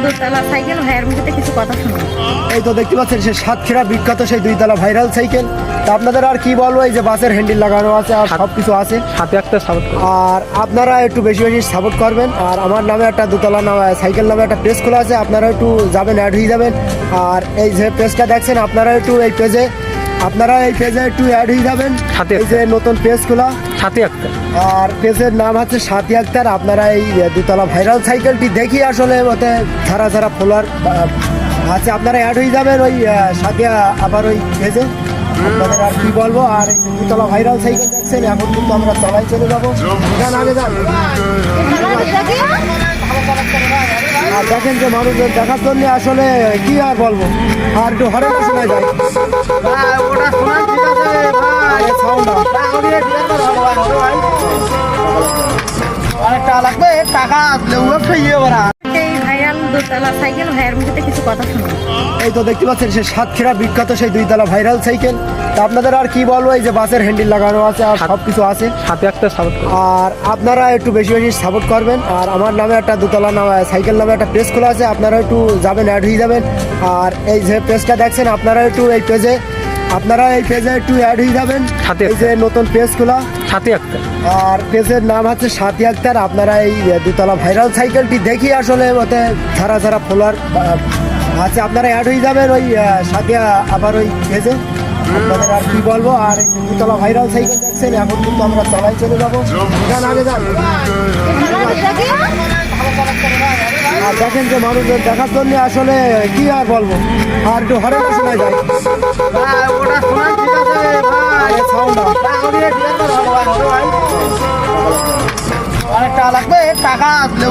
দোতলা সাইকেল ভাইয়ের মুখে কিছু কথা শুনুন। এই তো দেখতে পাচ্ছেন সে সাতক্ষীরা বিখ্যাত সেই 2 তলা ভাইরাল সাইকেল। তা আপনাদের আর কি বলবো, এই যে বাসের হ্যান্ডেল লাগানো আছে আর সব কিছু আছে, সাথে একটা সাপোর্ট আর আপনারা একটু বেশি বেশি সাপোর্ট করবেন। আর আমার নামে একটা 2 তলা সাইকেল নামে একটা পেজ খোলা আছে, আপনারা একটু যাবেন, অ্যাড হয়ে যাবেন। আর এই যে পেজটা দেখছেন আপনারা একটু এই পেজে একটু অ্যাড হয়ে যাবেন। সাথে এই যে নতুন পেজ খোলা, সাথে একটা আর পেজের নাম হচ্ছে সাথী আক্তার। আপনারা এই 2 তলা ভাইরাল সাইকেলটি দেখি আসলে ওতে ছাড়া ফলোয়ার আছে, আপনারা অ্যাড হয়ে যাবেন ওই সাথে আবার ওই পেজে। আপনাদের আর কি বলবো, আর এই 2 তলা ভাইরাল সাইকেল দেখছেন, এখন কিন্তু আমরা তলায় চলে যাবো। যান আগে যান। আর দেখেন যে মানুষজন দেখার জন্য আসলে কি আর বলবো, আর একটু হরে শোনা যায়। আরেকটা লাগবে টাকা আসলে এই ভাইরাল দোতলা সাইকেল ভাইয়ের মুখে কিছু কথা শুনুন। এই তো দেখতে পাচ্ছেন সে সাতক্ষীরা বিখ্যাত সেই 2 তলা ভাইরাল সাইকেল। তা আপনাদের আর কি বলবো, এই যে বাসের হ্যান্ডেল লাগানো আছে আর সব কিছু আছে, সাথে একটা সাপোর্ট আর আপনারা একটু বেশি বেশি সাপোর্ট করবেন। আর আমার নামে একটা 2 তলা সাইকেল নামে একটা পেজ খোলা আছে, আপনারা একটু যাবেন, অ্যাড হয়ে যাবেন। আর এই যে পেজটা দেখছেন আপনারা একটু এই পেজে একটু অ্যাড হয়ে যাবেন। সাথে এই যে নতুন পেজ খোলা, সাথে একটা আর পেজের নাম হচ্ছে সাথী আক্তার। আপনারা এই 2 তলা ভাইরাল সাইকেলটি দেখি আসলে ওতে ছাড়া ফলোয়ার আছে, আপনারা অ্যাড হয়ে যাবেন ওই সাথে আবার ওই পেজে। আপনাদের আর কি বলবো, আর এই 2 তলা ভাইরাল সাইকেল দেখছেন, এখন কিন্তু আমরা তলায় চলে যাবো। যান আগে যান। আর দেখেন যে মানুষজন দেখার জন্য আসলে কি আর বলবো, আর একটু হরে শোনা যায়। আরেকটা লাগবে টাকা আসলে